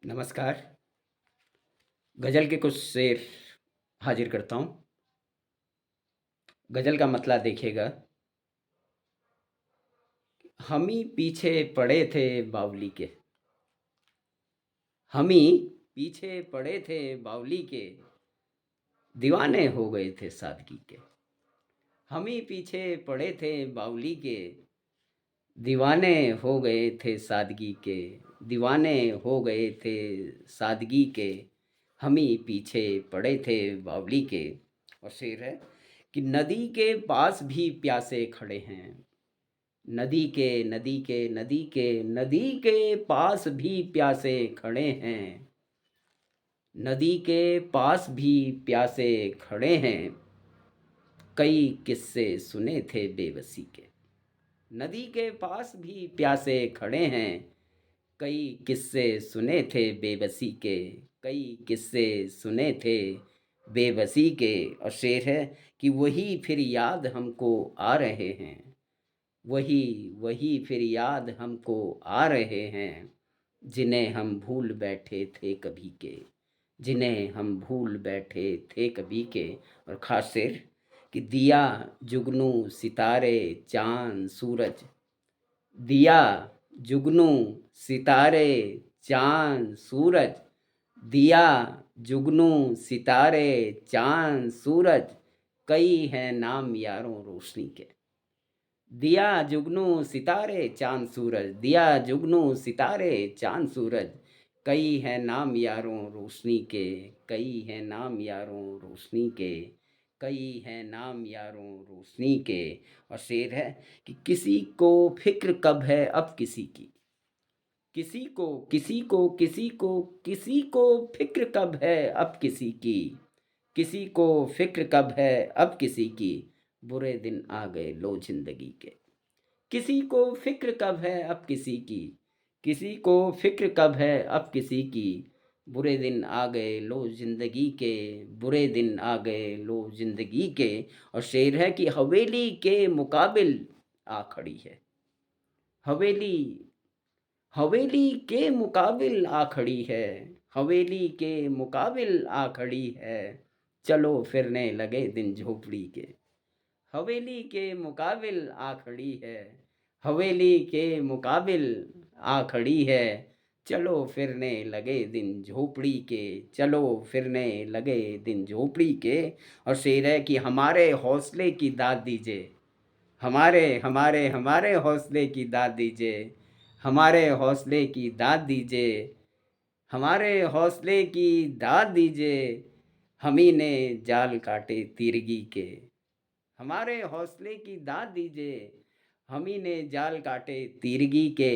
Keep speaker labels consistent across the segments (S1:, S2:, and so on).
S1: नमस्कार। गज़ल के कुछ शेर हाजिर करता हूँ। गज़ल का मतला देखिएगा। हम ही पीछे पड़े थे बावली के, हम ही पीछे पड़े थे बावली के, दीवाने हो गए थे सादगी के। हम ही पीछे पड़े थे बावली के, दीवाने हो गए थे सादगी के, दीवाने हो गए थे सादगी के। हम ही पीछे पड़े थे बावली के। और शेर है कि नदी के पास भी प्यासे खड़े हैं, नदी के पास भी प्यासे खड़े हैं, नदी के पास भी प्यासे खड़े हैं। कई किस्से सुने थे बेबसी के, नदी के पास भी प्यासे खड़े हैं। कई किस्से सुने थे बेबसी के, कई किस्से सुने थे बेबसी के। और शेर है कि वही फिर याद हमको आ रहे हैं, वही वही फिर याद हमको आ रहे हैं, जिन्हें हम भूल बैठे थे कभी के, जिन्हें हम भूल बैठे थे कभी के। और खास शेर कि दिया जुगनू सितारे चांद सूरज, दिया जुगनू सितारे चांद सूरज, दिया जुगनू सितारे चांद सूरज। कई हैं नाम यारों रोशनी के, दिया जुगनू सितारे चांद सूरज, दिया जुगनू सितारे चांद सूरज। कई हैं नाम यारों रोशनी के, कई हैं नाम यारों रोशनी के, कई हैं नाम यारों रोशनी के। और शेर है कि किसी को फिक्र कब है अब किसी की, किसी को किसी को किसी को किसी को फिक्र कब है अब किसी की, किसी को फिक्र कब है अब किसी की। बुरे दिन आ गए लो जिंदगी के, किसी को फिक्र कब है अब किसी की, किसी को फिक्र कब है अब किसी की। बुरे दिन आ गए लो जिंदगी के, बुरे दिन आ गए लो जिंदगी के। और शेर है कि हवेली के मुकाबिल आ खड़ी है, हवेली हवेली के मुकाबिल आ खड़ी है, हवेली के मुकाबिल आ खड़ी है। चलो फिरने लगे दिन झोपड़ी के, हवेली के मुकाबिल आ खड़ी है, हवेली के मुकाबिल आ खड़ी है। चलो फिरने लगे दिन झोपड़ी के, चलो फिरने लगे दिन झोपड़ी के। और शेर है कि हमारे हौसले की दाद दीजिए, हमारे हमारे हमारे हौसले की दाद दीजिए, हमारे हौसले की दाद दीजिए, हमारे हौसले की दाद दीजिए। हम ही ने जाल काटे तीरगी के, हमारे हौसले की दाद दीजिए। हम ही ने जाल काटे तीरगी के,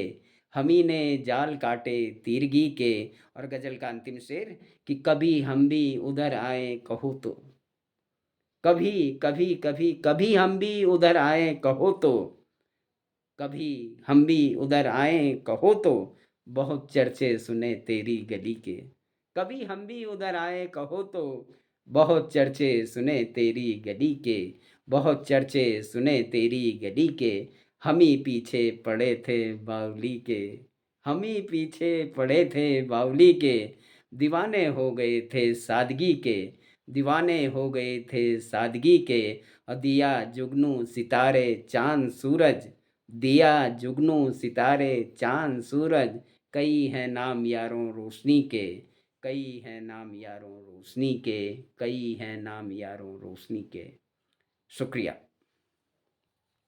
S1: हम ही ने जाल काटे तीरगी के। और गजल का अंतिम शेर कि कभी हम भी उधर आए कहो तो, कभी कभी कभी कभी हम भी उधर आए कहो तो, कभी हम भी उधर आए कहो तो। बहुत चर्चे सुने तेरी गली के, कभी हम भी उधर आए कहो तो। बहुत चर्चे सुने तेरी गली के, बहुत चर्चे सुने तेरी गली के। हम ही पीछे पड़े थे बावली के, हम ही पीछे पड़े थे बावली के, दीवाने हो गए थे सादगी के, दीवाने हो गए थे सादगी के। और दिया जुगनू सितारे चांद सूरज, दिया जुगनू सितारे चांद सूरज। कई हैं नाम यारों रोशनी के, कई हैं नाम यारों रोशनी के, कई हैं नाम यारों रोशनी के। शुक्रिया।